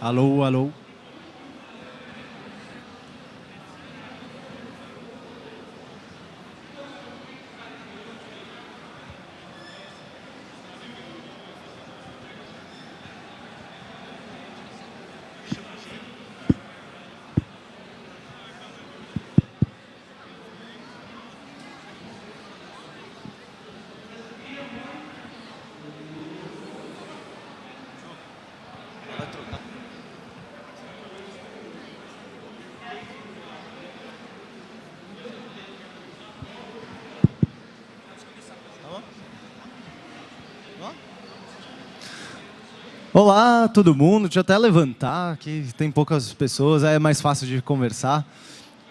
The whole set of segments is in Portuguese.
Alô, alô. Olá, todo mundo. Deixa eu até levantar, que tem poucas pessoas, é mais fácil de conversar.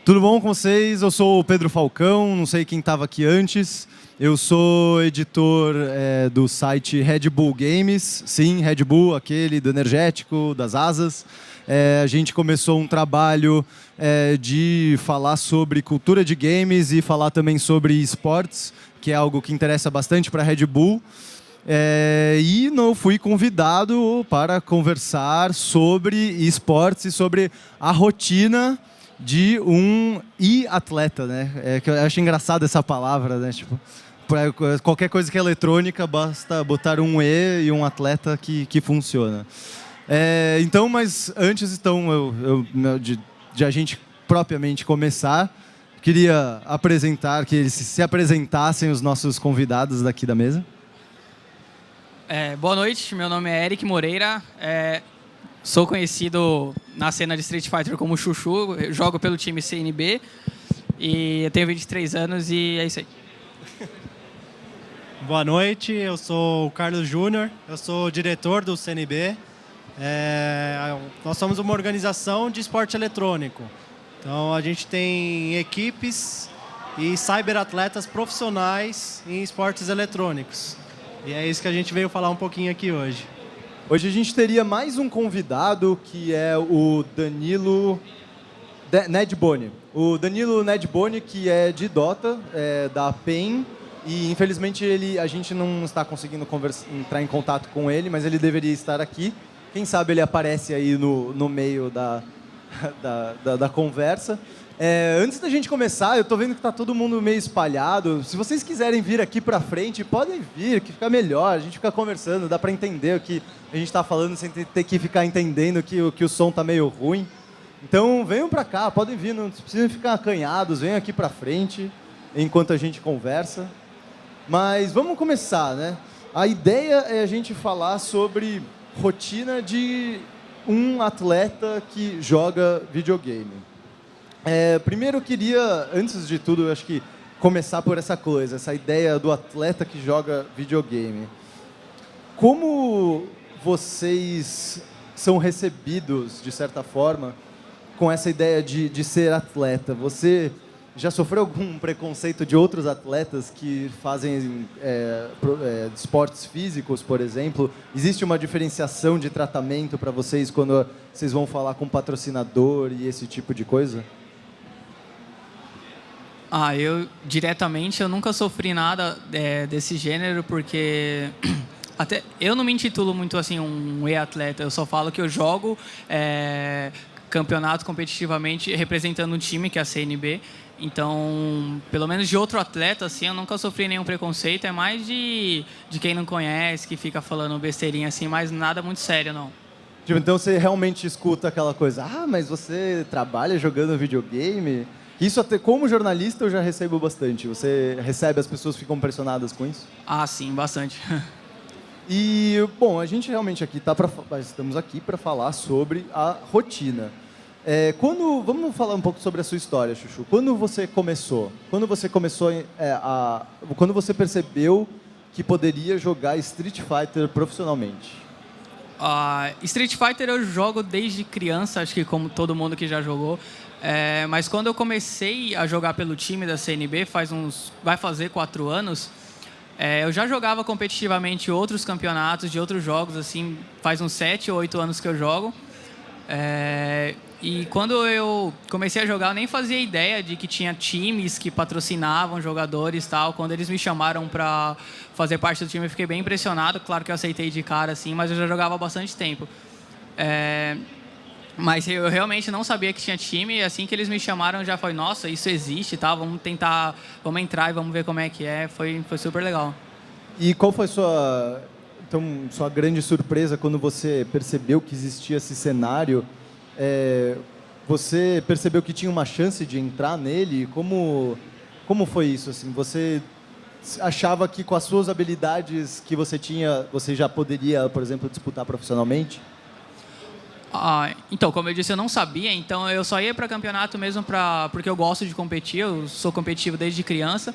Tudo bom com vocês? Eu sou o Pedro Falcão, não sei quem estava aqui antes. Eu sou editor do site Red Bull Games. Sim, Red Bull, aquele do energético, das asas. A gente começou um trabalho de falar sobre cultura de games e falar também sobre esportes, que é algo que interessa bastante para a Red Bull. E não fui convidado para conversar sobre esportes e sobre a rotina de um e-atleta, né? Que eu acho engraçado essa palavra, né? Tipo, qualquer coisa que é eletrônica, basta botar um E e um atleta que funciona. Então, mas antes de a gente propriamente começar, queria apresentar, que eles se apresentassem os nossos convidados daqui da mesa. Boa noite, meu nome é Eric Moreira, sou conhecido na cena de Street Fighter como Chuchu, eu jogo pelo time CNB e eu tenho 23 anos e é isso aí. Boa noite, eu sou o Carlos Júnior, eu sou diretor do CNB. Nós somos uma organização de esporte eletrônico, então a gente tem equipes e cyberatletas profissionais em esportes eletrônicos. E é isso que a gente veio falar um pouquinho aqui hoje. Hoje a gente teria mais um convidado, que é o Danilo Nedboni. O Danilo Nedboni, que é de Dota, da PEN, e infelizmente a gente não está conseguindo entrar em contato com ele, mas ele deveria estar aqui. Quem sabe ele aparece aí no meio da conversa. Antes da gente começar, eu estou vendo que está todo mundo meio espalhado. Se vocês quiserem vir aqui para frente, podem vir, que fica melhor. A gente fica conversando, dá para entender o que a gente está falando sem ter que ficar entendendo que o som está meio ruim. Então, venham para cá, podem vir, não precisam ficar acanhados, venham aqui para frente enquanto a gente conversa. Mas vamos começar, né? A ideia é a gente falar sobre rotina de um atleta que joga videogame. Primeiro eu queria, antes de tudo, eu acho que começar por essa coisa, essa ideia do atleta que joga videogame. Como vocês são recebidos, de certa forma, com essa ideia de ser atleta? Você já sofreu algum preconceito de outros atletas que fazem esportes físicos, por exemplo? Existe uma diferenciação de tratamento para vocês quando vocês vão falar com patrocinador e esse tipo de coisa? Eu diretamente eu nunca sofri nada desse gênero, porque até eu não me intitulo muito assim um e-atleta, eu só falo que eu jogo campeonato competitivamente representando um time que é a CNB. Então, pelo menos de outro atleta, assim, eu nunca sofri nenhum preconceito. É mais de quem não conhece, que fica falando besteirinha assim, mas nada muito sério, não. Tipo, então você realmente escuta aquela coisa, mas você trabalha jogando videogame? Isso até como jornalista eu já recebo bastante. Você recebe, as pessoas ficam impressionadas com isso? Sim, bastante. E, bom, a gente realmente estamos aqui para falar sobre a rotina. Vamos falar um pouco sobre a sua história, Chuchu. Quando você começou? Quando você percebeu que poderia jogar Street Fighter profissionalmente? Street Fighter eu jogo desde criança, acho que como todo mundo que já jogou. Mas quando eu comecei a jogar pelo time da CNB, vai fazer 4 anos, eu já jogava competitivamente outros campeonatos de outros jogos, assim, faz uns 7 ou 8 anos que eu jogo. E quando eu comecei a jogar, eu nem fazia ideia de que tinha times que patrocinavam jogadores e tal. Quando eles me chamaram para fazer parte do time, eu fiquei bem impressionado. Claro que eu aceitei de cara, assim, mas eu já jogava há bastante tempo. Mas eu realmente não sabia que tinha time, e assim que eles me chamaram, eu já falei, nossa, isso existe, tá? Vamos tentar, vamos entrar e vamos ver como é que é. Foi super legal. E qual foi sua grande surpresa quando você percebeu que existia esse cenário? Você percebeu que tinha uma chance de entrar nele? Como foi isso? Assim, você achava que com as suas habilidades que você tinha, você já poderia, por exemplo, disputar profissionalmente? Então, como eu disse, eu não sabia, então eu só ia para campeonato mesmo porque eu gosto de competir, eu sou competitivo desde criança.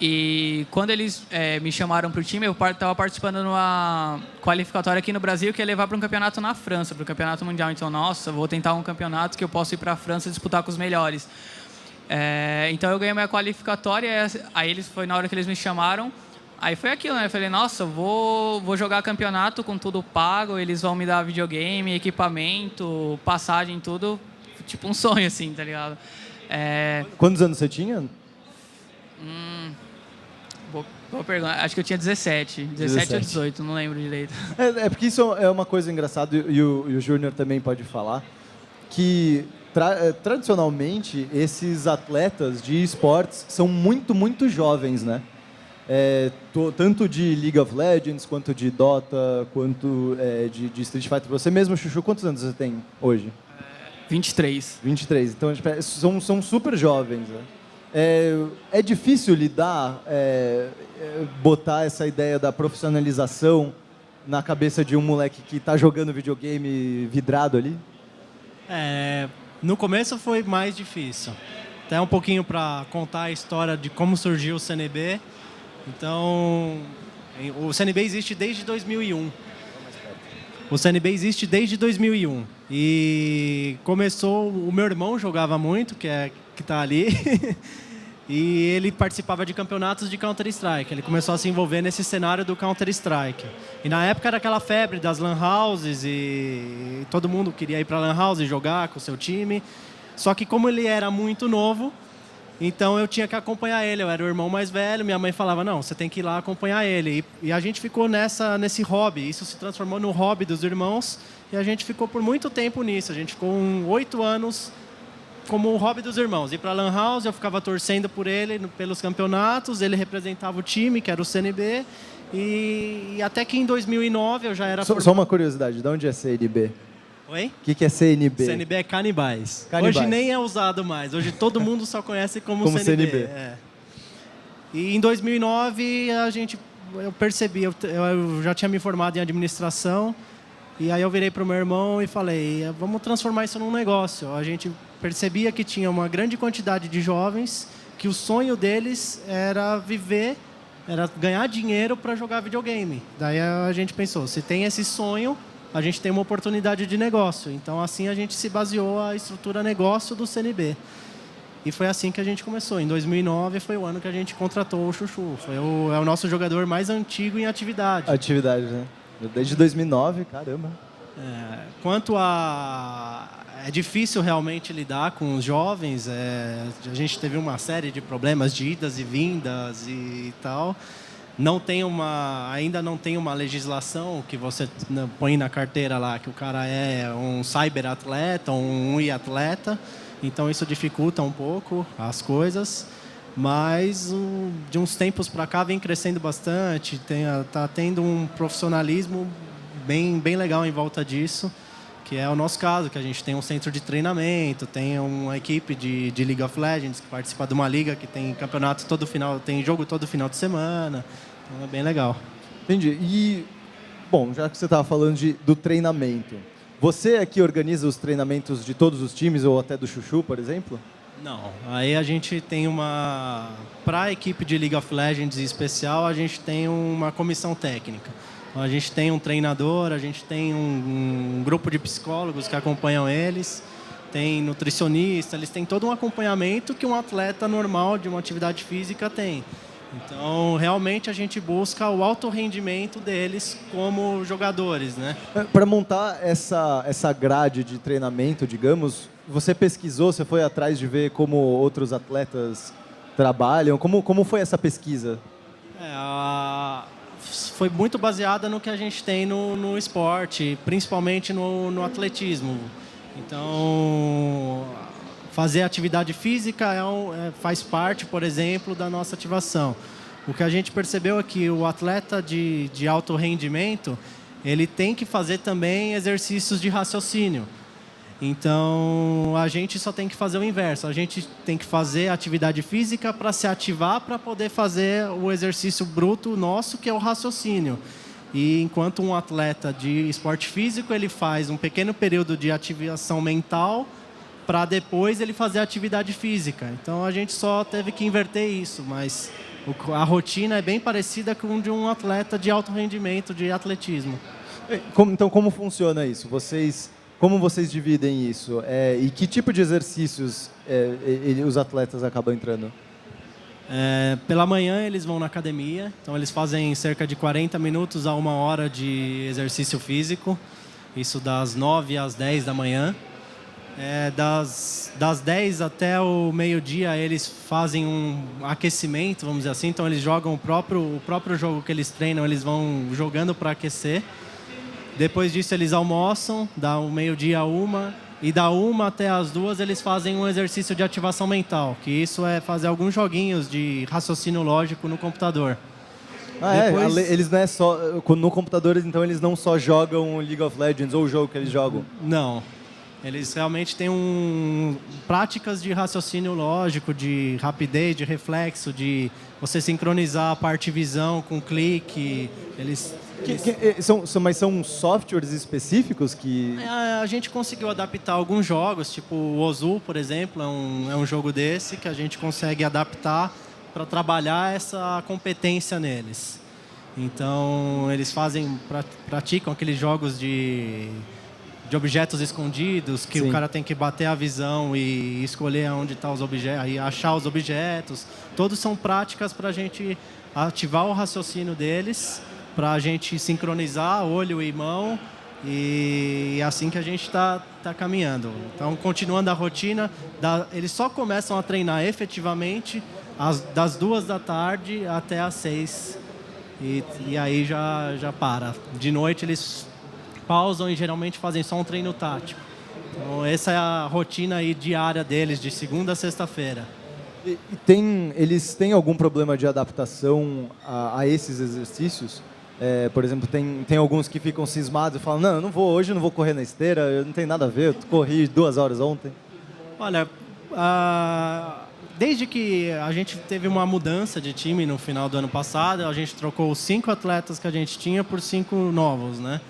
E quando eles me chamaram para o time, eu estava participando numa qualificatória aqui no Brasil que ia levar para um campeonato na França, para o campeonato mundial. Então, nossa, vou tentar um campeonato que eu possa ir para a França disputar com os melhores. Então, eu ganhei minha qualificatória, aí foi na hora que eles me chamaram. Aí foi aquilo, né? Eu falei, nossa, vou jogar campeonato com tudo pago, eles vão me dar videogame, equipamento, passagem, tudo. Tipo um sonho, assim, tá ligado? Quantos anos você tinha? Boa pergunta. Acho que eu tinha 17 ou 18, não lembro direito. Porque isso é uma coisa engraçada, e o Júnior também pode falar, que tradicionalmente esses atletas de esportes são muito, muito jovens, né? Tanto de League of Legends, quanto de Dota, quanto de Street Fighter. Você mesmo, Chuchu, quantos anos você tem hoje? 23. 23. Então, são super jovens, né? É difícil lidar, botar essa ideia da profissionalização na cabeça de um moleque que está jogando videogame vidrado ali? No começo foi mais difícil. Até um pouquinho para contar a história de como surgiu o CNB. Então, o CNB existe desde 2001. O CNB existe desde 2001. E começou, o meu irmão jogava muito, que está ali, e ele participava de campeonatos de Counter-Strike. Ele começou a se envolver nesse cenário do Counter-Strike. E na época era aquela febre das LAN houses, e todo mundo queria ir para a LAN house e jogar com o seu time. Só que como ele era muito novo, então eu tinha que acompanhar ele. Eu era o irmão mais velho, minha mãe falava, não, você tem que ir lá acompanhar ele. E a gente ficou nesse hobby. Isso se transformou no hobby dos irmãos, e a gente ficou por muito tempo nisso. A gente ficou 8 anos como o hobby dos irmãos. Ir para a LAN house, eu ficava torcendo por ele pelos campeonatos, ele representava o time, que era o CNB, e até que em 2009 eu já era... Só uma curiosidade, de onde é CNB? Oi? O que é CNB? CNB é Canibais. Canibais. Hoje nem é usado mais, hoje todo mundo só conhece como CNB. E em 2009 eu percebi, eu já tinha me formado em administração, e aí eu virei para o meu irmão e falei, vamos transformar isso num negócio. A gente percebia que tinha uma grande quantidade de jovens que o sonho deles era era ganhar dinheiro para jogar videogame. Daí a gente pensou, se tem esse sonho, a gente tem uma oportunidade de negócio. Então assim a gente se baseou a estrutura negócio do CNB. E foi assim que a gente começou. Em 2009 foi o ano que a gente contratou o Chuchu. É o nosso jogador mais antigo em atividade. Atividade, né? Desde 2009, caramba. Quanto a... É difícil realmente lidar com os jovens. A gente teve uma série de problemas de idas e vindas e tal. Ainda não tem uma legislação que você põe na carteira lá que o cara é um cyberatleta, um atleta. Então isso dificulta um pouco as coisas. Mas de uns tempos para cá vem crescendo bastante. Tá tendo um profissionalismo bem legal em volta disso, que é o nosso caso, que a gente tem um centro de treinamento, tem uma equipe de League of Legends que participa de uma liga que tem campeonato tem jogo todo final de semana. Então é bem legal. Entendi. E, bom, já que você estava falando do treinamento, você é que organiza os treinamentos de todos os times, ou até do Chuchu, por exemplo? Não. Aí a gente tem para a equipe de League of Legends em especial, a gente tem uma comissão técnica. A gente tem um treinador, a gente tem um grupo de psicólogos que acompanham eles, tem nutricionista, eles têm todo um acompanhamento que um atleta normal de uma atividade física tem. Então, realmente, a gente busca o alto rendimento deles como jogadores, né? Para montar essa grade de treinamento, digamos, você pesquisou, você foi atrás de ver como outros atletas trabalham? Como foi essa pesquisa? Foi muito baseada no que a gente tem no esporte, principalmente no atletismo. Então, fazer atividade física faz parte, por exemplo, da nossa ativação. O que a gente percebeu é que o atleta de alto rendimento, ele tem que fazer também exercícios de raciocínio. Então, a gente só tem que fazer o inverso. A gente tem que fazer atividade física para se ativar, para poder fazer o exercício bruto nosso, que é o raciocínio. E enquanto um atleta de esporte físico, ele faz um pequeno período de ativação mental para depois ele fazer atividade física. Então, a gente só teve que inverter isso, mas a rotina é bem parecida com de um atleta de alto rendimento, de atletismo. Então, como funciona isso? Como vocês dividem isso? E que tipo de exercícios os atletas acabam entrando? Pela manhã eles vão na academia, então eles fazem cerca de 40 minutos a 1 hora de exercício físico, isso das 9 às 10 da manhã. Das 10 até o meio-dia eles fazem um aquecimento, vamos dizer assim, então eles jogam o próprio jogo que eles treinam, eles vão jogando para aquecer. Depois disso eles almoçam, da meio-dia a 1, e da 1 até as 2 eles fazem um exercício de ativação mental, que isso é fazer alguns joguinhos de raciocínio lógico no computador. Eles não é só no computador, então eles não só jogam League of Legends ou o jogo que eles jogam? Não. Eles realmente têm práticas de raciocínio lógico, de rapidez, de reflexo, de você sincronizar a parte visão com clique. Mas são softwares específicos que... A gente conseguiu adaptar alguns jogos, tipo o Ozu, por exemplo, é um jogo desse que a gente consegue adaptar para trabalhar essa competência neles. Então, eles praticam aqueles jogos de objetos escondidos, que o cara tem que bater a visão e escolher onde estão os objetos, e achar os objetos. Todos são práticas para a gente ativar o raciocínio deles, para a gente sincronizar olho e mão, e é assim que a gente está caminhando. Então, continuando a rotina, eles só começam a treinar efetivamente das 2 da tarde até às 6, e aí já para. De noite eles pausam e geralmente fazem só um treino tático. Então, essa é a rotina aí diária deles, de segunda a sexta-feira. Eles têm algum problema de adaptação a esses exercícios? Por exemplo, tem alguns que ficam cismados e falam, não, hoje eu não vou correr na esteira, eu não tem nada a ver, eu corri 2 horas ontem. Olha, desde que a gente teve uma mudança de time no final do ano passado, a gente trocou os 5 atletas que a gente tinha por 5 novos, né?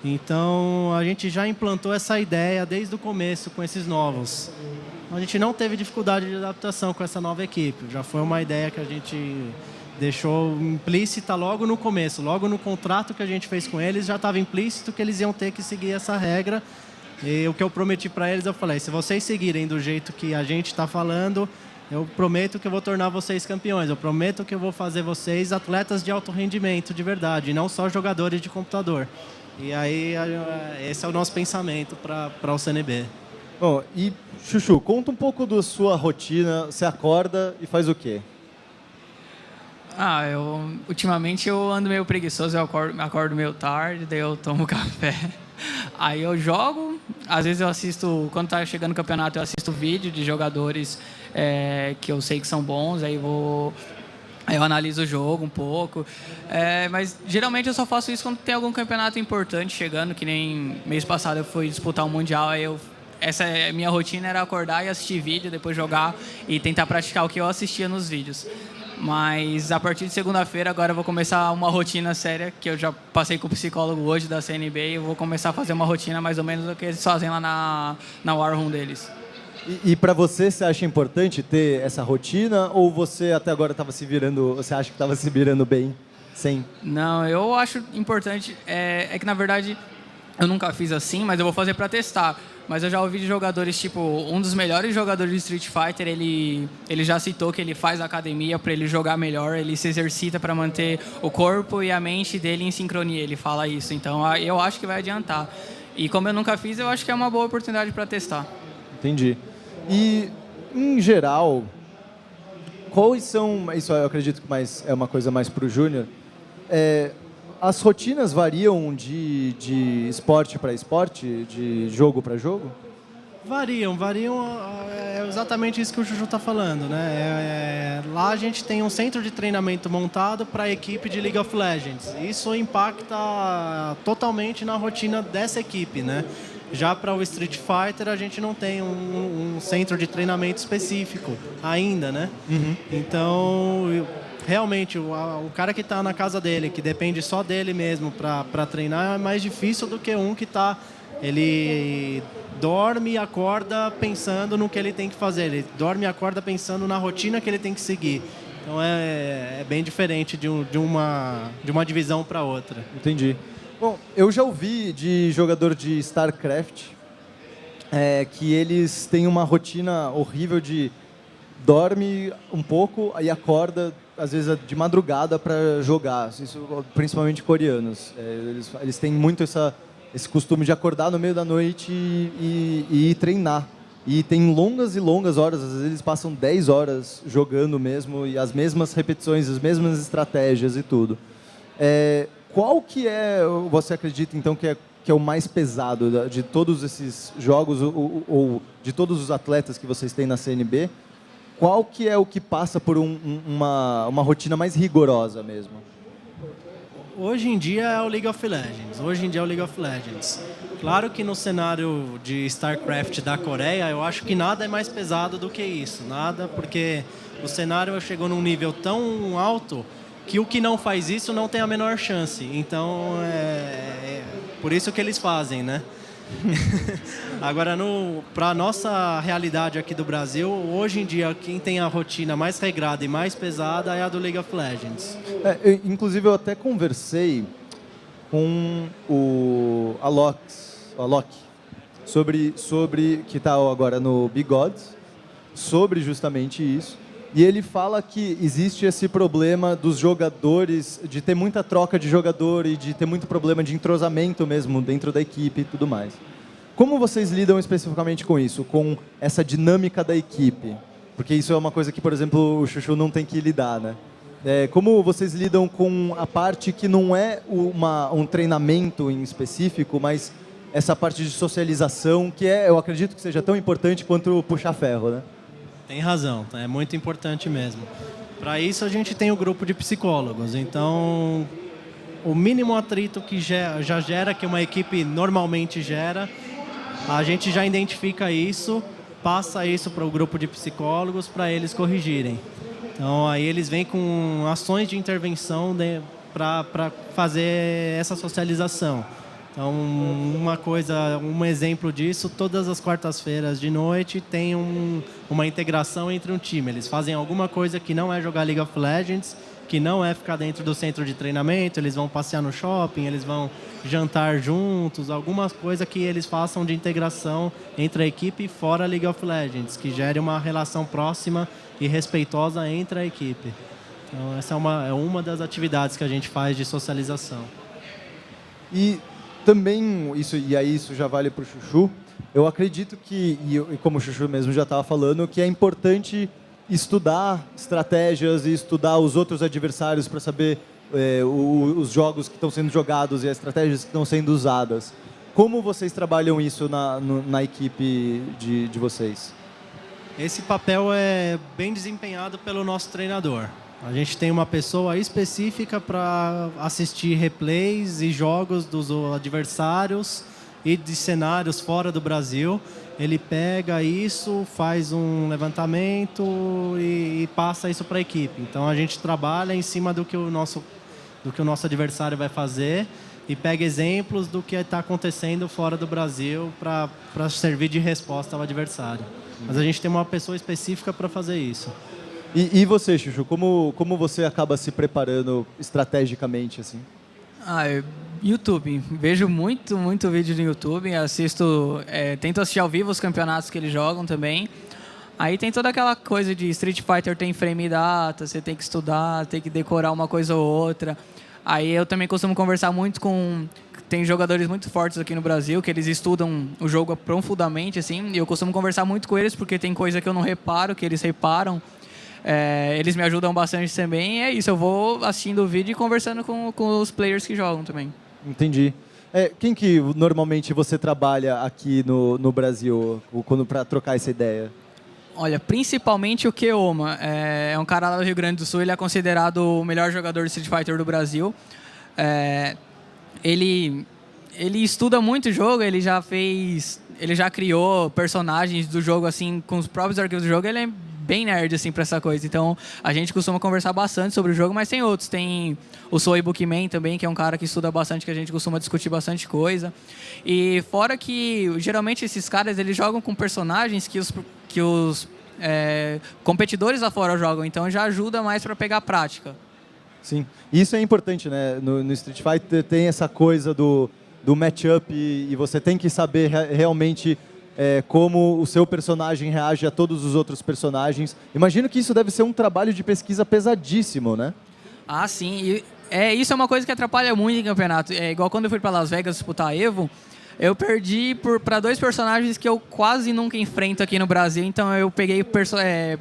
Então, a gente já implantou essa ideia desde o começo com esses novos. A gente não teve dificuldade de adaptação com essa nova equipe. Já foi uma ideia que a gente deixou implícita logo no começo. Logo no contrato que a gente fez com eles, já estava implícito que eles iam ter que seguir essa regra. E o que eu prometi para eles, eu falei, se vocês seguirem do jeito que a gente está falando, eu prometo que eu vou tornar vocês campeões. Eu prometo que eu vou fazer vocês atletas de alto rendimento, de verdade, e não só jogadores de computador. E aí, esse é o nosso pensamento para o CNB. Bom, e Chuchu, conta um pouco da sua rotina. Você acorda e faz o quê? Ultimamente eu ando meio preguiçoso, eu acordo meio tarde, daí eu tomo café. Aí eu jogo, às vezes eu assisto, quando tá chegando o campeonato, eu assisto vídeo de jogadores que eu sei que são bons, aí eu analiso o jogo um pouco, mas geralmente eu só faço isso quando tem algum campeonato importante chegando, que nem mês passado eu fui disputar um Mundial, essa minha rotina era acordar e assistir vídeo, depois jogar e tentar praticar o que eu assistia nos vídeos. Mas a partir de segunda-feira agora eu vou começar uma rotina séria, que eu já passei com o psicólogo hoje da CNB, e eu vou começar a fazer uma rotina mais ou menos do que eles fazem lá na War Room deles. E para você acha importante ter essa rotina, ou você até agora estava se virando, você acha que estava se virando bem sem? Não, eu acho importante, é que na verdade eu nunca fiz assim, mas eu vou fazer para testar. Mas eu já ouvi de jogadores, tipo, um dos melhores jogadores de Street Fighter, ele já citou que ele faz academia para ele jogar melhor, ele se exercita para manter o corpo e a mente dele em sincronia, ele fala isso. Então eu acho que vai adiantar. E como eu nunca fiz, eu acho que é uma boa oportunidade para testar. Entendi. E, em geral, quais são... Isso eu acredito que é uma coisa mais para o Júnior. As rotinas variam de esporte para esporte, de jogo para jogo? Variam, é exatamente isso que o Chuchu está falando, né? Lá a gente tem um centro de treinamento montado para a equipe de League of Legends. Isso impacta totalmente na rotina dessa equipe, né? Já para o Street Fighter a gente não tem um centro de treinamento específico ainda, né? Então, realmente, o cara que está na casa dele, que depende só dele mesmo para treinar, é mais difícil do que um que está... Ele dorme e acorda pensando no que ele tem que fazer. Ele dorme e acorda pensando na rotina que ele tem que seguir. Então é bem diferente de uma divisão para outra. Entendi. Bom, eu já ouvi de jogador de StarCraft que eles têm uma rotina horrível de dorme um pouco e acorda, às vezes, de madrugada para jogar. Isso, principalmente coreanos. Eles têm muito esse costume de acordar no meio da noite e ir treinar. E tem longas e longas horas, às vezes eles passam 10 horas jogando mesmo, e as mesmas repetições, as mesmas estratégias e tudo. Qual que você acredita então que é o mais pesado de todos esses jogos, ou de todos os atletas que vocês têm na CNB? Qual que é o que passa por uma rotina mais rigorosa mesmo? Hoje em dia é o League of Legends. Claro que no cenário de StarCraft da Coreia, eu acho que nada é mais pesado do que isso. Nada, porque o cenário chegou num nível tão alto que o que não faz isso não tem a menor chance. Então, por isso que eles fazem, né? Agora, para a nossa realidade aqui do Brasil, hoje em dia, quem tem a rotina mais regrada e mais pesada é a do League of Legends. Inclusive, eu até conversei com o Alok, que está agora no Bigodes, sobre justamente isso. E ele fala que existe esse problema dos jogadores, de ter muita troca de jogador e de ter muito problema de entrosamento mesmo dentro da equipe e tudo mais. Como vocês lidam especificamente com isso, com essa dinâmica da equipe? Porque isso é uma coisa que, por exemplo, o Chuchu não tem que lidar, né? Como vocês lidam com a parte que não é um treinamento em específico, mas essa parte de socialização, que eu acredito que seja tão importante quanto puxar ferro, né? Tem razão, é muito importante mesmo. Para isso a gente tem o grupo de psicólogos, então o mínimo atrito que já gera, que uma equipe normalmente gera, a gente já identifica isso, passa isso para o grupo de psicólogos para eles corrigirem. Então aí eles vêm com ações de intervenção para fazer essa socialização. Então, um exemplo disso, todas as quartas-feiras de noite tem uma integração entre um time. Eles fazem alguma coisa que não é jogar League of Legends, que não é ficar dentro do centro de treinamento, eles vão passear no shopping, eles vão jantar juntos, alguma coisa que eles façam de integração entre a equipe e fora League of Legends, que gere uma relação próxima e respeitosa entre a equipe. Então, essa é uma das atividades que a gente faz de socialização. E também, isso já vale para o Chuchu, eu acredito que, e como o Chuchu mesmo já estava falando, que é importante estudar estratégias e estudar os outros adversários para saber os jogos que estão sendo jogados e as estratégias que estão sendo usadas. Como vocês trabalham isso na equipe de vocês? Esse papel é bem desempenhado pelo nosso treinador. A gente tem uma pessoa específica para assistir replays e jogos dos adversários e de cenários fora do Brasil. Ele pega isso, faz um levantamento e passa isso para a equipe. Então a gente trabalha em cima do que o nosso adversário vai fazer e pega exemplos do que está acontecendo fora do Brasil para servir de resposta ao adversário. Mas a gente tem uma pessoa específica para fazer isso. E você, Chuchu, como você acaba se preparando estrategicamente, assim? YouTube. Vejo muito vídeo no YouTube. Tento assistir ao vivo os campeonatos que eles jogam também. Aí tem toda aquela coisa de Street Fighter tem frame data, você tem que estudar, tem que decorar uma coisa ou outra. Aí eu também costumo conversar muito com... Tem jogadores muito fortes aqui no Brasil, que eles estudam o jogo profundamente, assim. E eu costumo conversar muito com eles, porque tem coisa que eu não reparo, que eles reparam. Eles me ajudam bastante também. E é isso, eu vou assistindo o vídeo e conversando com os players que jogam também. Entendi. Quem que normalmente você trabalha aqui no Brasil para trocar essa ideia? Olha, principalmente o Keoma. É um cara lá do Rio Grande do Sul, ele é considerado o melhor jogador de Street Fighter do Brasil. Ele estuda muito o jogo, ele já criou personagens do jogo assim com os próprios arquivos do jogo. Ele é bem nerd assim para essa coisa. Então a gente costuma conversar bastante sobre o jogo, mas tem outros. Tem o Soy Bookman também, que é um cara que estuda bastante, que a gente costuma discutir bastante coisa. E fora que geralmente esses caras eles jogam com personagens que os competidores lá fora jogam, então já ajuda mais para pegar prática. Sim, isso é importante, né? No Street Fighter tem essa coisa do matchup e você tem que saber realmente como o seu personagem reage a todos os outros personagens. Imagino que isso deve ser um trabalho de pesquisa pesadíssimo, né? Ah, sim. Isso é uma coisa que atrapalha muito em campeonato. É igual quando eu fui para Las Vegas disputar a EVO, eu perdi para 2 personagens que eu quase nunca enfrento aqui no Brasil. Então eu peguei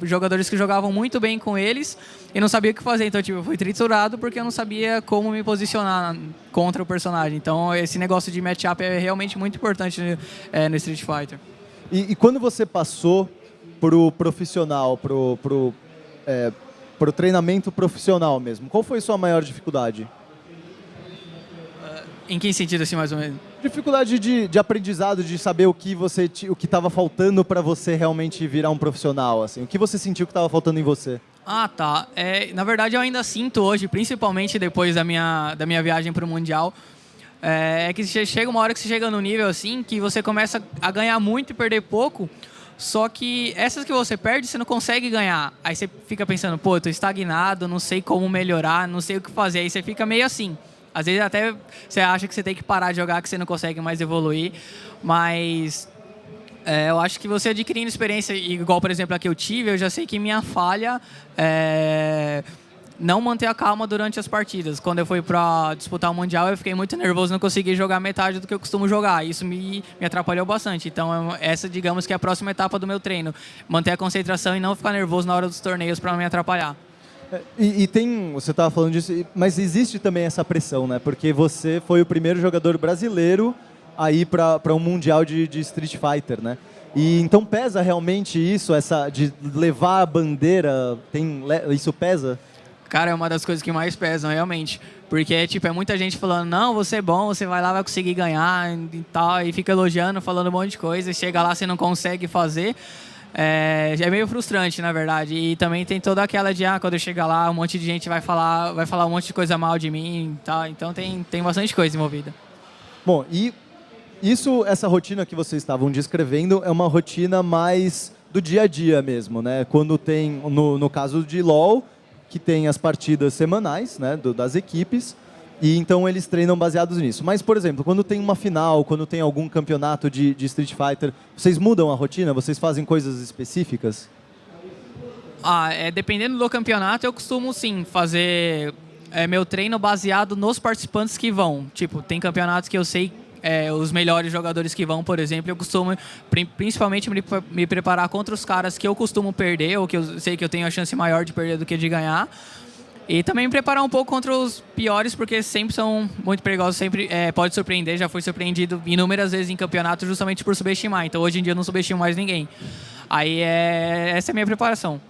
jogadores que jogavam muito bem com eles e não sabia o que fazer. Então eu fui triturado porque eu não sabia como me posicionar contra o personagem. Então esse negócio de matchup é realmente muito importante no Street Fighter. E quando você passou pro profissional, pro treinamento profissional mesmo, qual foi a sua maior dificuldade? Em que sentido, assim, mais ou menos? Dificuldade de aprendizado, de saber o que estava faltando para você realmente virar um profissional, assim. O que você sentiu que estava faltando em você? Ah, tá. Na verdade, eu ainda sinto hoje, principalmente depois da minha viagem para o Mundial, que chega uma hora que você chega no nível assim, que você começa a ganhar muito e perder pouco, só que essas que você perde, você não consegue ganhar. Aí você fica pensando, pô, eu tô estagnado, não sei como melhorar, não sei o que fazer. Aí você fica meio assim. Às vezes até você acha que você tem que parar de jogar, que você não consegue mais evoluir, mas eu acho que você adquirindo experiência, igual por exemplo a que eu tive, eu já sei que minha falha é não manter a calma durante as partidas. Quando eu fui para disputar o Mundial, eu fiquei muito nervoso, não consegui jogar metade do que eu costumo jogar. Isso me atrapalhou bastante. Então essa, digamos que é a próxima etapa do meu treino. Manter a concentração e não ficar nervoso na hora dos torneios para não me atrapalhar. Você estava falando disso, mas existe também essa pressão, né? Porque você foi o primeiro jogador brasileiro a ir para um mundial de Street Fighter, né? E então pesa realmente isso, essa de levar a bandeira, isso pesa? Cara, é uma das coisas que mais pesam, realmente. Porque é muita gente falando, não, você é bom, você vai lá, vai conseguir ganhar e tal, e fica elogiando, falando um monte de coisa, e chega lá, você não consegue fazer. É meio frustrante, na verdade. E também tem toda aquela de, quando eu chegar lá, um monte de gente vai falar um monte de coisa mal de mim e tal. Então tem bastante coisa envolvida. Bom, e essa rotina que vocês estavam descrevendo é uma rotina mais do dia a dia mesmo, né? Quando tem, no caso de LoL, que tem as partidas semanais, né, das equipes, e então eles treinam baseados nisso. Mas, por exemplo, quando tem uma final, quando tem algum campeonato de Street Fighter, vocês mudam a rotina? Vocês fazem coisas específicas? Dependendo do campeonato, eu costumo, sim, fazer meu treino baseado nos participantes que vão. Tipo, tem campeonatos que eu sei os melhores jogadores que vão, por exemplo, eu costumo principalmente me preparar contra os caras que eu costumo perder, ou que eu sei que eu tenho a chance maior de perder do que de ganhar. E também me preparar um pouco contra os piores, porque sempre são muito perigosos, sempre pode surpreender. Já fui surpreendido inúmeras vezes em campeonato justamente por subestimar. Então hoje em dia eu não subestimo mais ninguém. Aí essa é a minha preparação.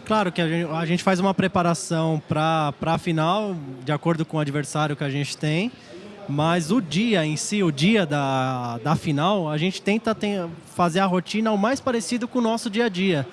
Claro que a gente faz uma preparação para a final, de acordo com o adversário que a gente tem. Mas o dia em si, o dia da final, a gente tenta fazer a rotina o mais parecido com o nosso dia a dia.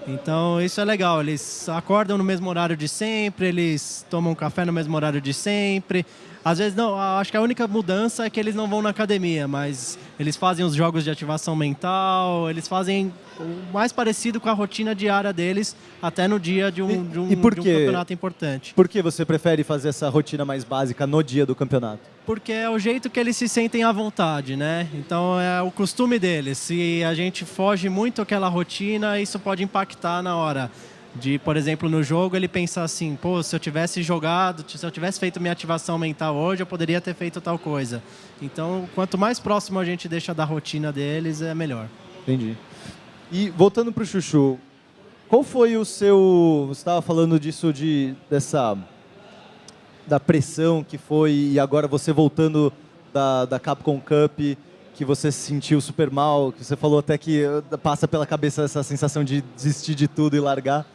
Então isso é legal, eles acordam no mesmo horário de sempre, eles tomam café no mesmo horário de sempre. Às vezes não, acho que a única mudança é que eles não vão na academia, mas eles fazem os jogos de ativação mental, eles fazem o mais parecido com a rotina diária deles, até no dia de um campeonato importante. Por que você prefere fazer essa rotina mais básica no dia do campeonato? Porque é o jeito que eles se sentem à vontade, né? Então é o costume deles. Se a gente foge muito aquela rotina, isso pode impactar na hora de, por exemplo, no jogo, ele pensar assim, pô, se eu tivesse jogado, se eu tivesse feito minha ativação mental hoje, eu poderia ter feito tal coisa. Então, quanto mais próximo a gente deixa da rotina deles, é melhor. Entendi. E voltando para o Chuchu, qual foi o seu... Você estava falando disso, da pressão que foi e agora você voltando da Capcom Cup, que você se sentiu super mal, que você falou até que passa pela cabeça essa sensação de desistir de tudo e largar.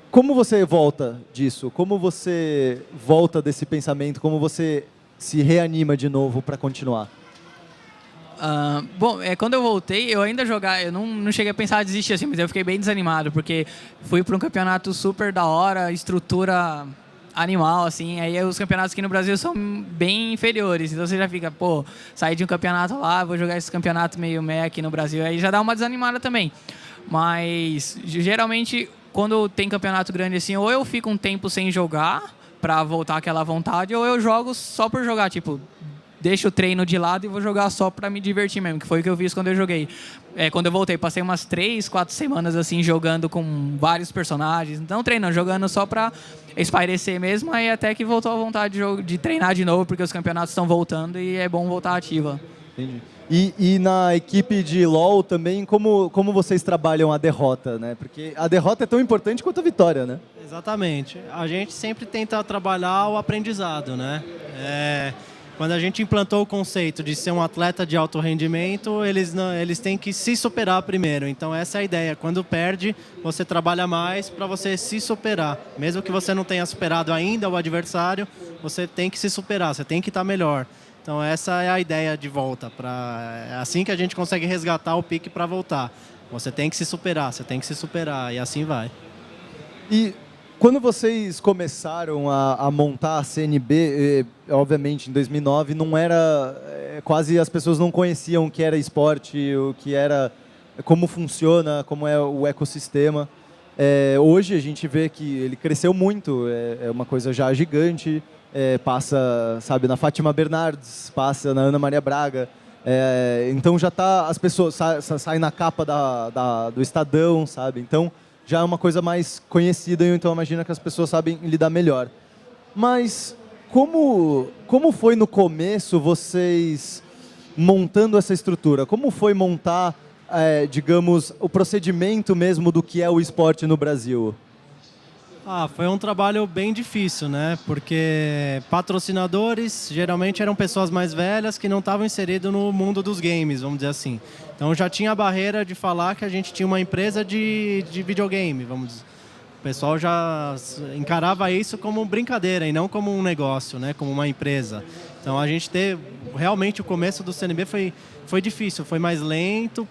Como você volta disso? Como você volta desse pensamento? Como você se reanima de novo para continuar? Bom, quando eu voltei, eu ainda jogava, eu não cheguei a pensar em desistir assim, mas eu fiquei bem desanimado, porque fui para um campeonato super da hora, estrutura animal, assim, aí os campeonatos aqui no Brasil são bem inferiores, então você já fica, pô, sair de um campeonato lá, vou jogar esse campeonato meio meh aqui no Brasil, aí já dá uma desanimada também. Mas, geralmente, quando tem campeonato grande assim, ou eu fico um tempo sem jogar, pra voltar aquela vontade, ou eu jogo só por jogar, tipo, deixo o treino de lado e vou jogar só pra me divertir mesmo, que foi o que eu fiz quando eu joguei. Quando eu voltei, passei umas 3, 4 semanas assim, jogando com vários personagens, não treinando, jogando só pra espairecer mesmo, aí até que voltou a vontade de treinar de novo, porque os campeonatos estão voltando e é bom voltar ativa. Entendi. E na equipe de LoL também, como vocês trabalham a derrota, né? Porque a derrota é tão importante quanto a vitória, né? Exatamente. A gente sempre tenta trabalhar o aprendizado, né? Quando a gente implantou o conceito de ser um atleta de alto rendimento, eles têm que se superar primeiro. Então essa é a ideia. Quando perde, você trabalha mais para você se superar. Mesmo que você não tenha superado ainda o adversário, você tem que se superar, você tem que estar melhor. Então essa é a ideia de volta. É assim que a gente consegue resgatar o pique para voltar. Você tem que se superar, você tem que se superar e assim vai. E quando vocês começaram a montar a CNB, obviamente em 2009, não era quase as pessoas não conheciam o que era esporte, o que era, como funciona, como é o ecossistema. Hoje a gente vê que ele cresceu muito, é uma coisa já gigante. Passa, sabe, na Fátima Bernardes, passa na Ana Maria Braga. Então já tá, as pessoas saem na capa do Estadão, sabe? Então já é uma coisa mais conhecida, então imagina que as pessoas sabem lidar melhor. Mas como foi no começo vocês montando essa estrutura? Como foi montar, digamos, o procedimento mesmo do que é o esporte no Brasil? Foi um trabalho bem difícil, né? Porque patrocinadores geralmente eram pessoas mais velhas que não estavam inseridas no mundo dos games, vamos dizer assim. Então já tinha a barreira de falar que a gente tinha uma empresa de videogame, vamos dizer. O pessoal já encarava isso como brincadeira e não como um negócio, né? Como uma empresa. Então a gente realmente o começo do CNB foi difícil, foi mais lento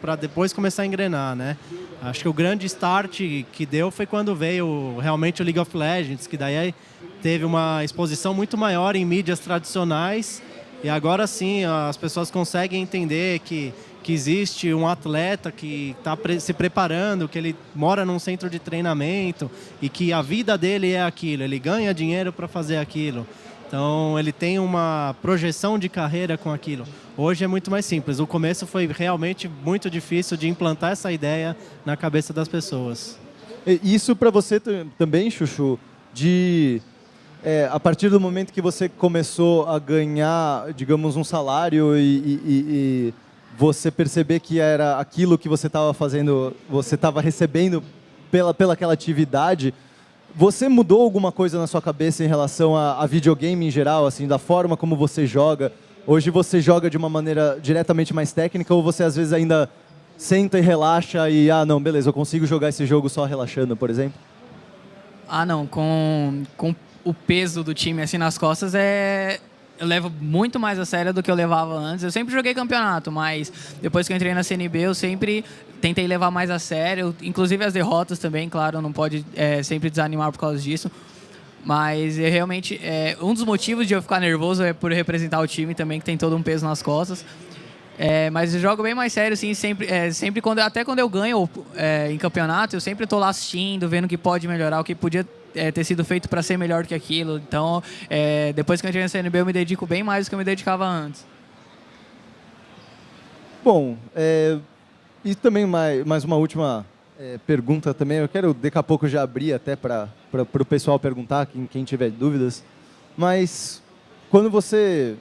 para depois começar a engrenar, né? Acho que o grande start que deu foi quando veio realmente o League of Legends, que daí teve uma exposição muito maior em mídias tradicionais e agora sim as pessoas conseguem entender que existe um atleta que está se preparando, que ele mora num centro de treinamento e que a vida dele é aquilo, ele ganha dinheiro para fazer aquilo. Então, ele tem uma projeção de carreira com aquilo. Hoje é muito mais simples. O começo foi realmente muito difícil de implantar essa ideia na cabeça das pessoas. Isso para você também, Chuchu, a partir do momento que você começou a ganhar, digamos, um salário e você perceber que era aquilo que você estava fazendo, você estava recebendo pela aquela atividade, você mudou alguma coisa na sua cabeça em relação a videogame em geral, assim, da forma como você joga? Hoje você joga de uma maneira diretamente mais técnica ou você às vezes ainda senta e relaxa e, não, beleza, eu consigo jogar esse jogo só relaxando, por exemplo? Não, com o peso do time assim nas costas, eu levo muito mais a sério do que eu levava antes. Eu sempre joguei campeonato, mas depois que eu entrei na CNB, eu sempre tentei levar mais a sério. Inclusive as derrotas também, claro, não pode sempre desanimar por causa disso. Mas realmente, um dos motivos de eu ficar nervoso é por representar o time também, que tem todo um peso nas costas. Mas eu jogo bem mais sério, assim, sempre até quando eu ganho em campeonato, eu sempre estou lá assistindo, vendo o que pode melhorar, o que podia ter sido feito para ser melhor do que aquilo. Então, depois que eu entrei na CNB, eu me dedico bem mais do que eu me dedicava antes. Bom, e também mais uma última pergunta também. Eu quero, daqui a pouco, já abrir até para o pessoal perguntar, quem tiver dúvidas. Mas, quando você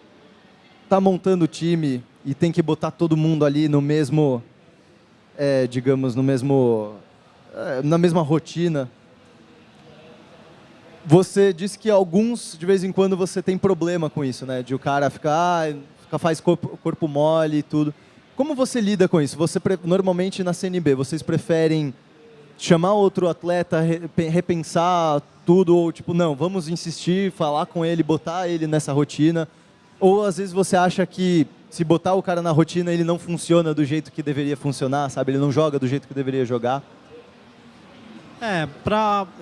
está montando o time e tem que botar todo mundo ali no mesmo, digamos, na mesma rotina, Você disse que alguns, de vez em quando, você tem problema com isso, né? De o cara faz corpo mole e tudo. Como você lida com isso? Normalmente na CNB, vocês preferem chamar outro atleta, repensar tudo, ou tipo, não, vamos insistir, falar com ele, botar ele nessa rotina? Ou às vezes você acha que se botar o cara na rotina, ele não funciona do jeito que deveria funcionar, sabe? Ele não joga do jeito que deveria jogar?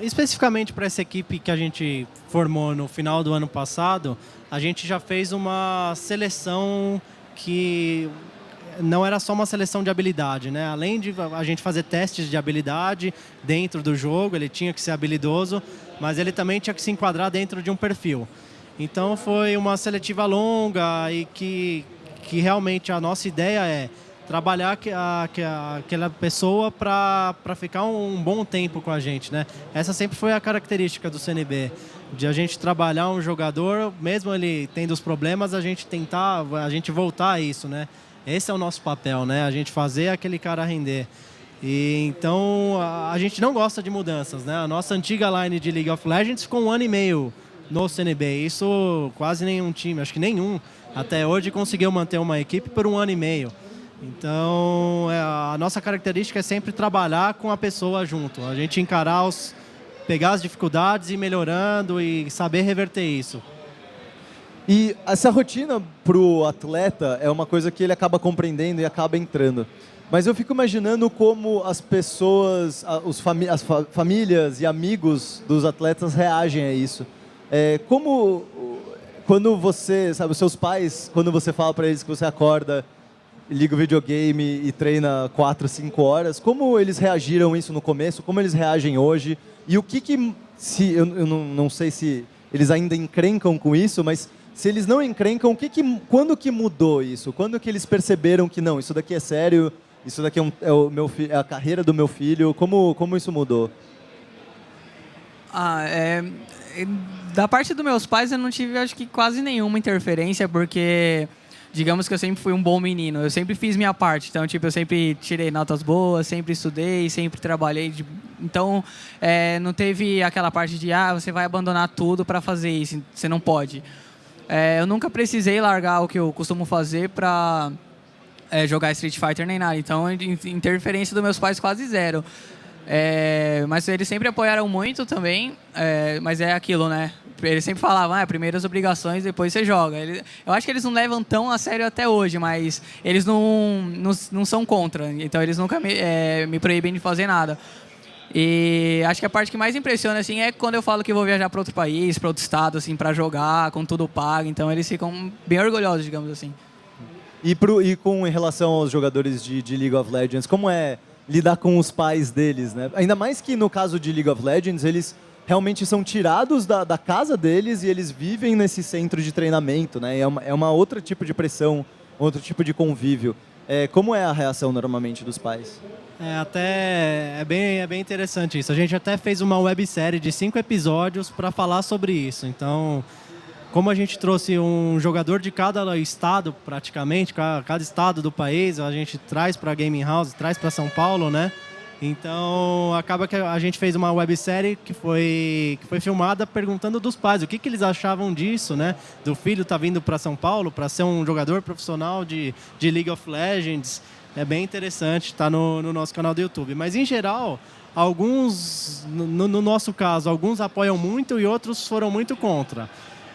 Especificamente para essa equipe que a gente formou no final do ano passado, a gente já fez uma seleção que não era só uma seleção de habilidade, né? Além de a gente fazer testes de habilidade dentro do jogo, ele tinha que ser habilidoso, mas ele também tinha que se enquadrar dentro de um perfil. Então foi uma seletiva longa e que realmente a nossa ideia é trabalhar aquela pessoa para ficar um bom tempo com a gente, né? Essa sempre foi a característica do CNB, de a gente trabalhar um jogador, mesmo ele tendo os problemas, a gente voltar a isso, né? Esse é o nosso papel, né? A gente fazer aquele cara render. E então a gente não gosta de mudanças, né? A nossa antiga line de League of Legends ficou 1 ano e meio no CNB. Isso quase nenhum time, acho que nenhum, até hoje conseguiu manter uma equipe por 1 ano e meio. Então, a nossa característica é sempre trabalhar com a pessoa junto. A gente pegar as dificuldades e ir melhorando e saber reverter isso. E essa rotina para o atleta é uma coisa que ele acaba compreendendo e acaba entrando. Mas eu fico imaginando como as pessoas, as famílias e amigos dos atletas reagem a isso. Quando você, sabe, os seus pais, quando você fala para eles que você acorda, liga o videogame e treina 4, 5 horas, como eles reagiram isso no começo, como eles reagem hoje? E o que eu não sei se eles ainda encrencam com isso, mas se eles não encrencam, quando que mudou isso? Quando que eles perceberam que não, isso daqui é sério, isso daqui é a carreira do meu filho, como isso mudou? Da parte dos meus pais eu não tive, acho que quase nenhuma interferência, porque digamos que eu sempre fui um bom menino, eu sempre fiz minha parte, então tipo, eu sempre tirei notas boas, sempre estudei, sempre trabalhei, então não teve aquela parte de você vai abandonar tudo para fazer isso, você não pode. Eu nunca precisei largar o que eu costumo fazer para jogar Street Fighter nem nada, então interferência dos meus pais quase zero. Mas eles sempre apoiaram muito também, mas é aquilo, né? Eles sempre falavam, primeiro as obrigações, depois você joga. Eu acho que eles não levam tão a sério até hoje, mas eles não são contra, então eles nunca me proíbem de fazer nada. E acho que a parte que mais impressiona assim, é quando eu falo que vou viajar para outro país, para outro estado, assim, para jogar, com tudo pago, então eles ficam bem orgulhosos, digamos assim. E em relação aos jogadores de League of Legends, como é lidar com os pais deles, né? Ainda mais que no caso de League of Legends, eles realmente são tirados da casa deles e eles vivem nesse centro de treinamento, né? É uma outra tipo de pressão, outro tipo de convívio. Como é a reação normalmente dos pais? É bem interessante isso. A gente até fez uma websérie de 5 episódios para falar sobre isso. Então, como a gente trouxe um jogador de cada estado, praticamente, cada estado do país, a gente traz para a Gaming House, traz para São Paulo, né? Então, acaba que a gente fez uma websérie que foi filmada perguntando dos pais o que eles achavam disso, né? Do filho tá vindo para São Paulo para ser um jogador profissional de League of Legends. É bem interessante, está no nosso canal do YouTube. Mas, em geral, alguns, no nosso caso, alguns apoiam muito e outros foram muito contra.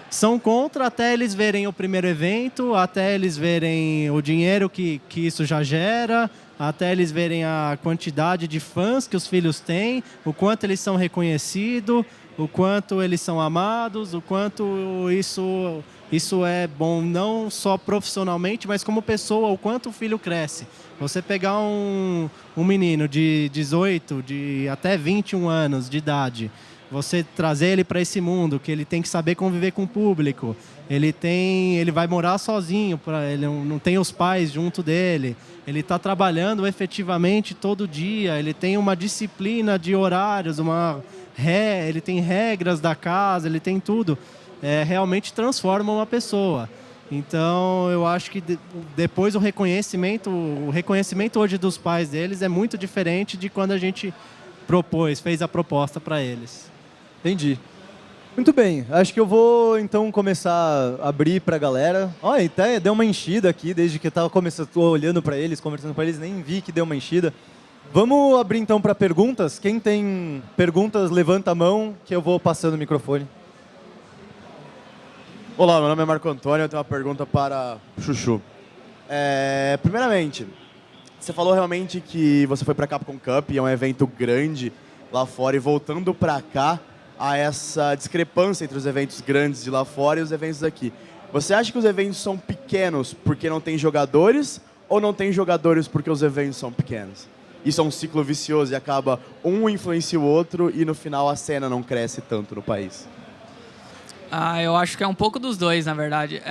São contra até eles verem o primeiro evento, até eles verem o dinheiro que isso já gera, até eles verem a quantidade de fãs que os filhos têm, o quanto eles são reconhecidos, o quanto eles são amados, o quanto isso é bom não só profissionalmente, mas como pessoa, o quanto o filho cresce. Você pegar um menino de 18, de até 21 anos de idade, você trazer ele para esse mundo, que ele tem que saber conviver com o público, ele vai morar sozinho, ele não tem os pais junto dele, ele está trabalhando efetivamente todo dia, ele tem uma disciplina de horários, ele tem regras da casa, ele tem tudo. Realmente transforma uma pessoa. Então, eu acho que depois o reconhecimento hoje dos pais deles é muito diferente de quando a gente fez a proposta para eles. Entendi. Muito bem, acho que eu vou então começar a abrir para a galera. Olha, até deu uma enchida aqui, desde que eu estava olhando para eles, conversando com eles, nem vi que deu uma enchida. Vamos abrir então para perguntas. Quem tem perguntas, levanta a mão que eu vou passando o microfone. Olá, meu nome é Marco Antônio, eu tenho uma pergunta para o Chuchu. Primeiramente, você falou realmente que você foi para a Capcom Cup, é um evento grande lá fora, e voltando para cá, há essa discrepância entre os eventos grandes de lá fora e os eventos daqui. Você acha que os eventos são pequenos porque não tem jogadores, ou não tem jogadores porque os eventos são pequenos? Isso é um ciclo vicioso e acaba um influencia o outro e no final a cena não cresce tanto no país. Eu acho que é um pouco dos dois, na verdade.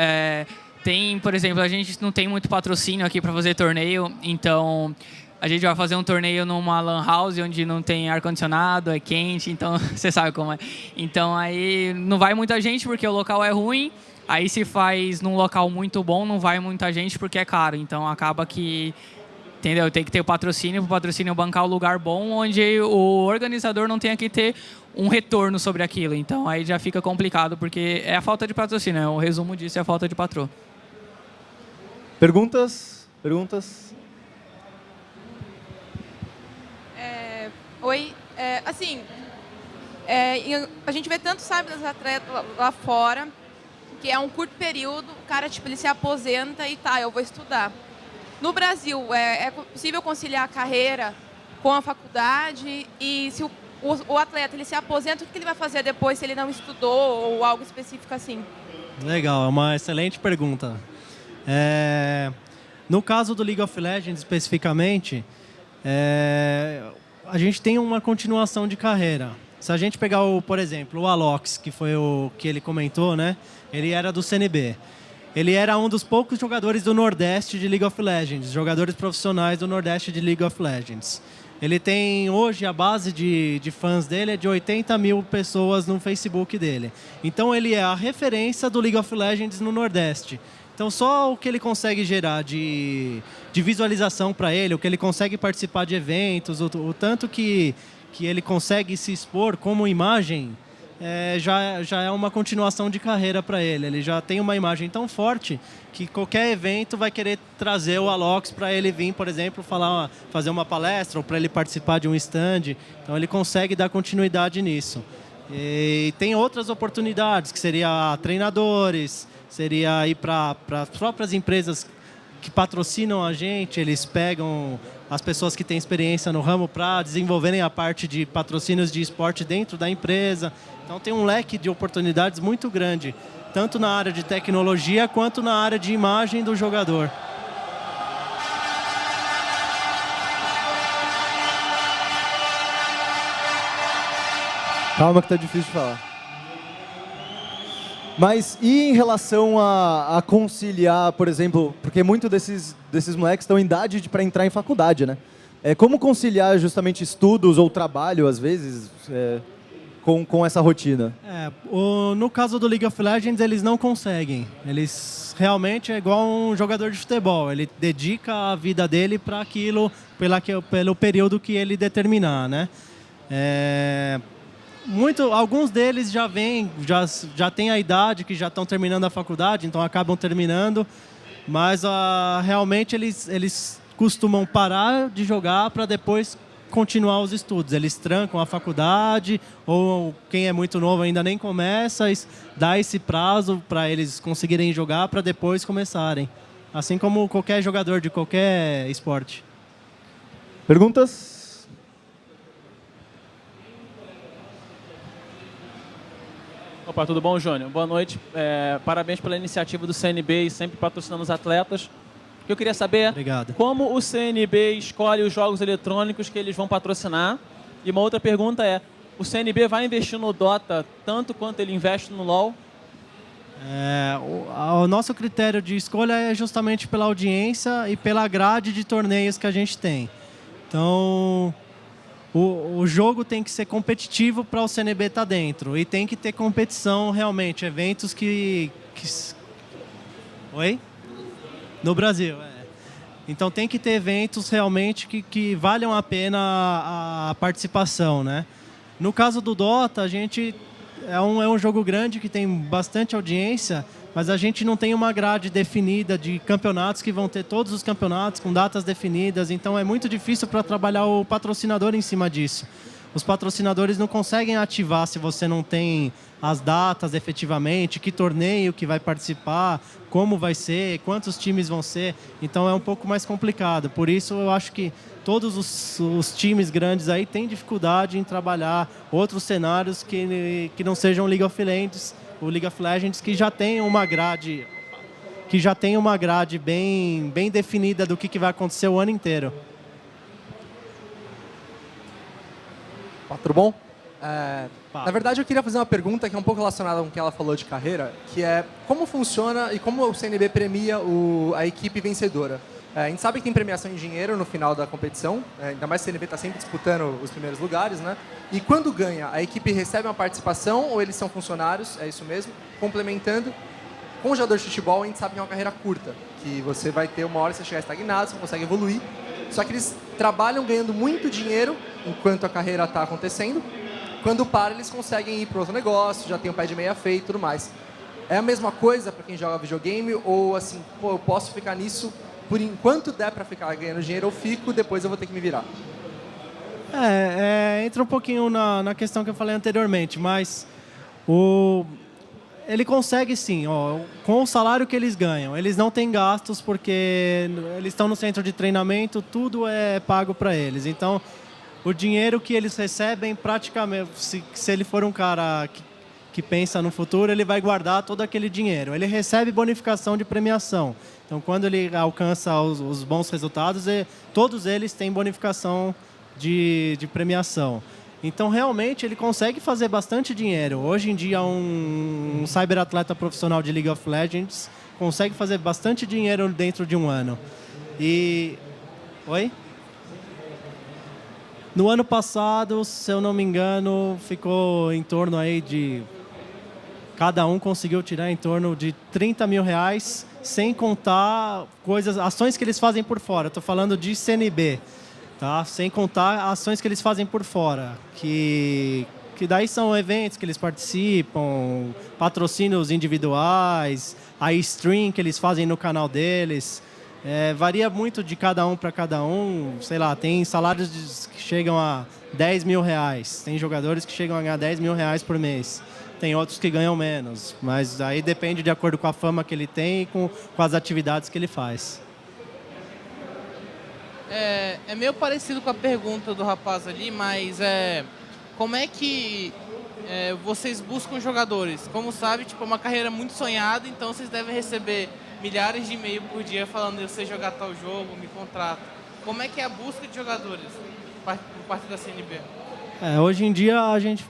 Tem, por exemplo, a gente não tem muito patrocínio aqui para fazer torneio, então a gente vai fazer um torneio numa lan house onde não tem ar-condicionado, é quente, então você sabe como é. Então aí não vai muita gente porque o local é ruim, aí se faz num local muito bom, não vai muita gente porque é caro, então acaba que... Entendeu? Tem que ter o patrocínio, para o patrocínio bancar o lugar bom, onde o organizador não tenha que ter um retorno sobre aquilo. Então, aí já fica complicado, porque é a falta de patrocínio. O resumo disso é a falta de patrão. Perguntas? Perguntas? Oi. A gente vê tanto, sabe, das atletas lá fora, que é um curto período, o cara, tipo, ele se aposenta e eu vou estudar. No Brasil, é possível conciliar a carreira com a faculdade? E se o atleta ele se aposenta, o que ele vai fazer depois se ele não estudou ou algo específico assim? Legal, é uma excelente pergunta. No caso do League of Legends, especificamente, a gente tem uma continuação de carreira. Se a gente pegar, por exemplo, o Alox, que foi o que ele comentou, né? Ele era do CNB. Ele era um dos poucos jogadores do Nordeste de League of Legends, jogadores profissionais do Nordeste de League of Legends. Ele tem, hoje, a base de fãs dele é de 80 mil pessoas no Facebook dele. Então, ele é a referência do League of Legends no Nordeste. Então, só o que ele consegue gerar de visualização para ele, o que ele consegue participar de eventos, o tanto que ele consegue se expor como imagem, já é uma continuação de carreira para ele. Ele já tem uma imagem tão forte que qualquer evento vai querer trazer o Alox para ele vir, por exemplo, fazer uma palestra ou para ele participar de um stand. Então ele consegue dar continuidade nisso. E tem outras oportunidades, que seria treinadores, seria ir para as próprias empresas que patrocinam a gente, eles pegam as pessoas que têm experiência no ramo para desenvolverem a parte de patrocínios de esporte dentro da empresa. Então tem um leque de oportunidades muito grande, tanto na área de tecnologia quanto na área de imagem do jogador. Calma que tá difícil de falar. Mas e em relação a conciliar, por exemplo, porque muitos desses moleques estão em idade para entrar em faculdade, né? Como conciliar justamente estudos ou trabalho, às vezes, com essa rotina? No caso do League of Legends, eles não conseguem. Eles realmente é igual um jogador de futebol. Ele dedica a vida dele para aquilo, pelo período que ele determinar, né? Alguns deles já têm a idade, que já estão terminando a faculdade, então acabam terminando, mas realmente eles costumam parar de jogar para depois continuar os estudos. Eles trancam a faculdade, ou quem é muito novo ainda nem começa, dá esse prazo para eles conseguirem jogar para depois começarem. Assim como qualquer jogador de qualquer esporte. Perguntas? Opa, tudo bom, Júnior? Boa noite. Parabéns pela iniciativa do CNB e sempre patrocinando os atletas. O que eu queria saber Obrigado. Como o CNB escolhe os jogos eletrônicos que eles vão patrocinar. E uma outra pergunta o CNB vai investir no Dota tanto quanto ele investe no LoL? O nosso critério de escolha é justamente pela audiência e pela grade de torneios que a gente tem. Então, o jogo tem que ser competitivo para o CNB estar dentro. E tem que ter competição realmente, eventos que... Oi? No Brasil, Então tem que ter eventos realmente que valham a pena a participação, né? No caso do Dota, a gente é um jogo grande que tem bastante audiência, mas a gente não tem uma grade definida de campeonatos que vão ter todos os campeonatos com datas definidas, então é muito difícil para trabalhar o patrocinador em cima disso. Os patrocinadores não conseguem ativar se você não tem as datas efetivamente, que torneio que vai participar, como vai ser, quantos times vão ser. Então é um pouco mais complicado. Por isso eu acho que todos os times grandes aí têm dificuldade em trabalhar outros cenários que não sejam League of Legends, o League of Legends, que já tem uma grade bem definida do que vai acontecer o ano inteiro. Tudo bom? Na verdade, eu queria fazer uma pergunta que é um pouco relacionada com o que ela falou de carreira, que é como funciona e como o CNB premia a equipe vencedora. A gente sabe que tem premiação em dinheiro no final da competição, ainda mais que o CNB está sempre disputando os primeiros lugares, né? E quando ganha, a equipe recebe uma participação ou eles são funcionários, é isso mesmo? Complementando, com o jogador de futebol, a gente sabe que é uma carreira curta, que você vai ter uma hora que você chegar estagnado, você não consegue evoluir, só que eles trabalham ganhando muito dinheiro enquanto a carreira está acontecendo. Quando para, eles conseguem ir para outro negócio, já tem o pé de meia feito e tudo mais. É a mesma coisa para quem joga videogame ou assim, pô, eu posso ficar nisso por enquanto der para ficar ganhando dinheiro, eu fico, depois eu vou ter que me virar. Entra um pouquinho na questão que eu falei anteriormente, mas ele consegue sim, com o salário que eles ganham. Eles não têm gastos porque eles estão no centro de treinamento, tudo é pago para eles. Então, o dinheiro que eles recebem, praticamente, se ele for um cara que pensa no futuro, ele vai guardar todo aquele dinheiro. Ele recebe bonificação de premiação. Então, quando ele alcança os bons resultados, todos eles têm bonificação de premiação. Então, realmente, ele consegue fazer bastante dinheiro. Hoje em dia, um cyberatleta profissional de League of Legends consegue fazer bastante dinheiro dentro de um ano. Oi? No ano passado, se eu não me engano, ficou em torno aí de... Cada um conseguiu tirar em torno de R$30 mil, sem contar ações que eles fazem por fora. Estou falando de CNB, tá? Sem contar ações que eles fazem por fora, que daí são eventos que eles participam, patrocínios individuais, a stream que eles fazem no canal deles. Varia muito de cada um para cada um. Sei lá, tem salários que chegam a R$10 mil. Tem jogadores que chegam a ganhar R$10 mil por mês. Tem outros que ganham menos, mas aí depende de acordo com a fama que ele tem e com as atividades que ele faz. É meio parecido com a pergunta do rapaz ali, mas como é que vocês buscam jogadores? Como sabe, é uma carreira muito sonhada, então vocês devem receber milhares de e-mails por dia falando eu sei jogar tal jogo, me contrata. Como é que é a busca de jogadores por parte da CNB? Hoje em dia a gente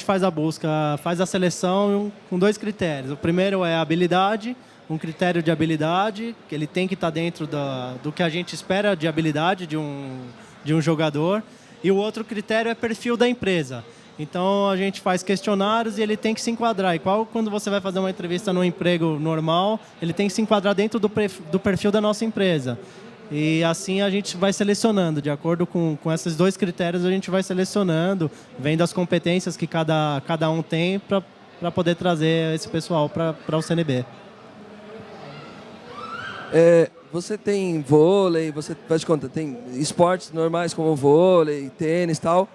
faz a busca, faz a seleção com 2 critérios. O primeiro é a habilidade, um critério de habilidade, que ele tem que estar dentro do que a gente espera de habilidade de um jogador. E o outro critério é perfil da empresa. Então a gente faz questionários e ele tem que se enquadrar. Igual quando você vai fazer uma entrevista num emprego normal, ele tem que se enquadrar dentro do perfil da nossa empresa. E assim a gente vai selecionando, de acordo com esses 2 critérios, a gente vai selecionando, vendo as competências que cada um tem para poder trazer esse pessoal para o CNB. Você tem vôlei, você faz de conta, tem esportes normais como vôlei, tênis e tal,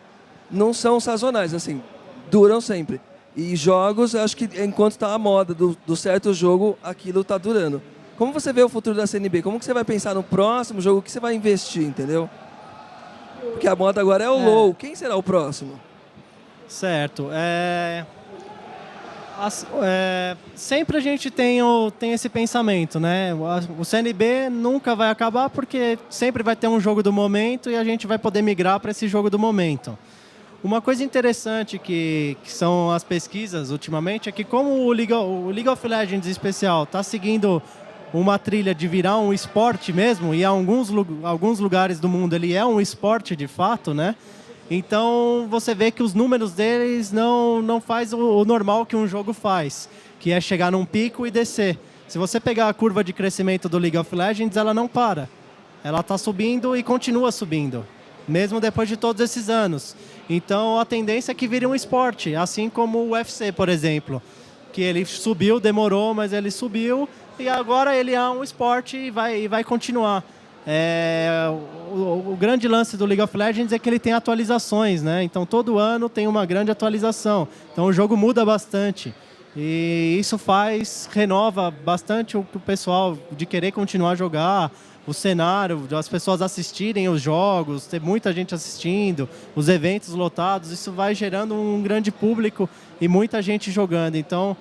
não são sazonais, assim, duram sempre. E jogos, acho que enquanto está a moda do certo jogo, aquilo está durando. Como você vê o futuro da CNB? Como que você vai pensar no próximo jogo? O que você vai investir, entendeu? Porque a moda agora é o LoL. Quem será o próximo? Certo. Sempre a gente tem esse pensamento, né? O CNB nunca vai acabar porque sempre vai ter um jogo do momento e a gente vai poder migrar para esse jogo do momento. Uma coisa interessante que são as pesquisas ultimamente é que como o League of Legends em especial está seguindo uma trilha de virar um esporte mesmo, e em alguns lugares do mundo ele é um esporte de fato, né? Então você vê que os números deles não faz o normal que um jogo faz, que é chegar num pico e descer. Se você pegar a curva de crescimento do League of Legends, ela não para. Ela está subindo e continua subindo. mesmo depois de todos esses anos. Então a tendência é que vire um esporte, assim como o UFC, por exemplo, que ele subiu, demorou, mas ele subiu e agora ele é um esporte e vai continuar. O grande lance do League of Legends é que ele tem atualizações, né? Então todo ano tem uma grande atualização. Então o jogo muda bastante. E isso renova bastante o pessoal de querer continuar a jogar, o cenário, as pessoas assistirem os jogos, ter muita gente assistindo, os eventos lotados, isso vai gerando um grande público e muita gente jogando. Então,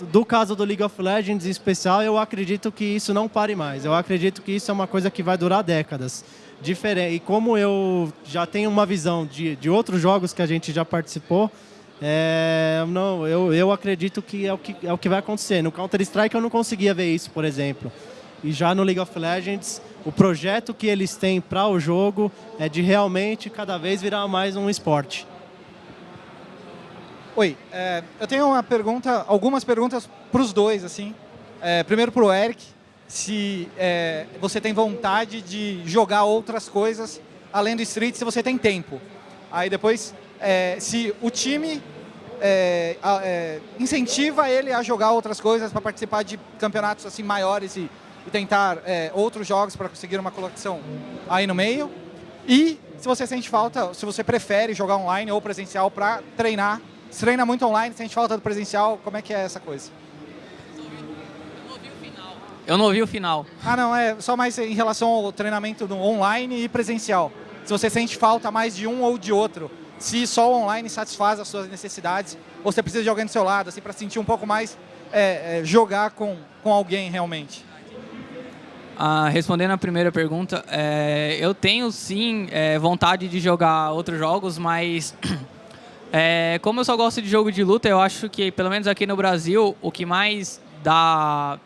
do caso do League of Legends em especial, eu acredito que isso não pare mais. Eu acredito que isso é uma coisa que vai durar décadas. E como eu já tenho uma visão de outros jogos que a gente já participou, eu acredito que é o que vai acontecer. No Counter-Strike eu não conseguia ver isso, por exemplo. E já no League of Legends, o projeto que eles têm para o jogo é de realmente cada vez virar mais um esporte. Oi, eu tenho algumas perguntas para os dois, assim. Primeiro para o Eric, se você tem vontade de jogar outras coisas além do Street, se você tem tempo. Aí depois, se o time incentiva ele a jogar outras coisas para participar de campeonatos assim maiores e tentar outros jogos para conseguir uma colocação aí no meio. E se você sente falta, se você prefere jogar online ou presencial para treinar. Se treina muito online, sente falta do presencial, como é que é essa coisa? Eu não ouvi o final. Ah, não, só mais em relação ao treinamento no online e presencial. Se você sente falta mais de um ou de outro, se só o online satisfaz as suas necessidades, ou você precisa de alguém do seu lado, assim, para sentir um pouco mais jogar com alguém realmente. Respondendo a primeira pergunta, eu tenho sim vontade de jogar outros jogos, mas como eu só gosto de jogo de luta, eu acho que, pelo menos aqui no Brasil, o que mais dá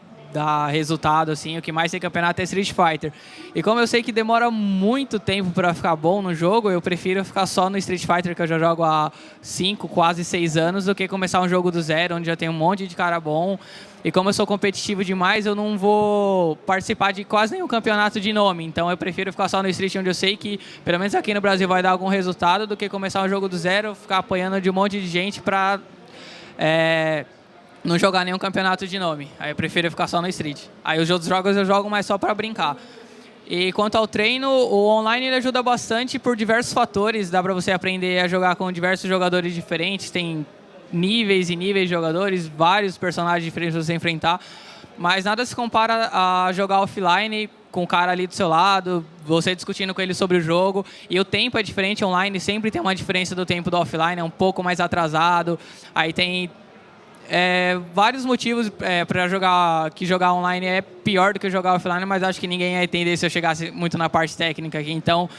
resultado, assim, o que mais tem campeonato é Street Fighter. E como eu sei que demora muito tempo para ficar bom no jogo, eu prefiro ficar só no Street Fighter, que eu já jogo há 5, quase 6 anos, do que começar um jogo do zero, onde já tem um monte de cara bom. E como eu sou competitivo demais, eu não vou participar de quase nenhum campeonato de nome. Então eu prefiro ficar só no Street, onde eu sei que, pelo menos aqui no Brasil, vai dar algum resultado, do que começar um jogo do zero, ficar apanhando de um monte de gente para não jogar nenhum campeonato de nome. Aí eu prefiro ficar só no Street. Aí os outros jogos eu jogo mais só para brincar. E quanto ao treino, o online ele ajuda bastante por diversos fatores. Dá para você aprender a jogar com diversos jogadores diferentes. Tem níveis e níveis de jogadores, vários personagens diferentes para você enfrentar. Mas nada se compara a jogar offline com o cara ali do seu lado, você discutindo com ele sobre o jogo. E o tempo é diferente online, sempre tem uma diferença do tempo do offline, é um pouco mais atrasado. Aí tem vários motivos para jogar online é pior do que jogar offline, mas acho que ninguém ia entender se eu chegasse muito na parte técnica aqui. Então,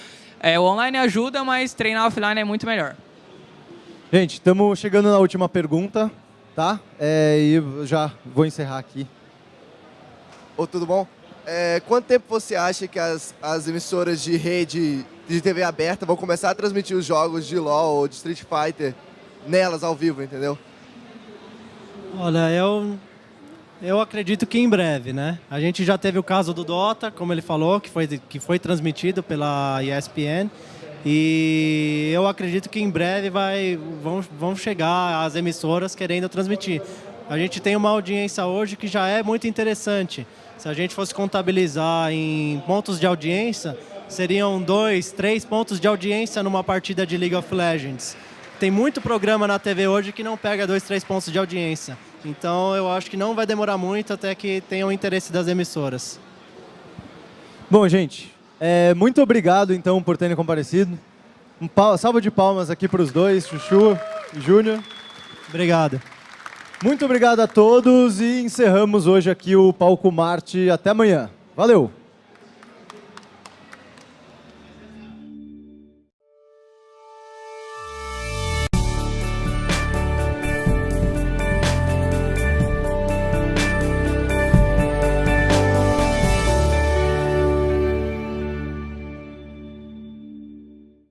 o online ajuda, mas treinar offline é muito melhor. Gente, estamos chegando na última pergunta, tá? E eu já vou encerrar aqui. Tudo bom? Quanto tempo você acha que as emissoras de rede de TV aberta vão começar a transmitir os jogos de LoL ou de Street Fighter nelas ao vivo, entendeu? Olha, eu acredito que em breve, né? A gente já teve o caso do Dota, como ele falou, que foi transmitido pela ESPN. E eu acredito que em breve vão chegar as emissoras querendo transmitir. A gente tem uma audiência hoje que já é muito interessante. Se a gente fosse contabilizar em pontos de audiência, seriam 2, 3 pontos de audiência numa partida de League of Legends. Tem muito programa na TV hoje que não pega 2, 3 pontos de audiência. Então eu acho que não vai demorar muito até que tenha o interesse das emissoras. Bom, gente, muito obrigado então por terem comparecido. Salva de palmas aqui para os dois, Chuchu e Júnior. Obrigado. Muito obrigado a todos e encerramos hoje aqui o Palco Marte. Até amanhã. Valeu!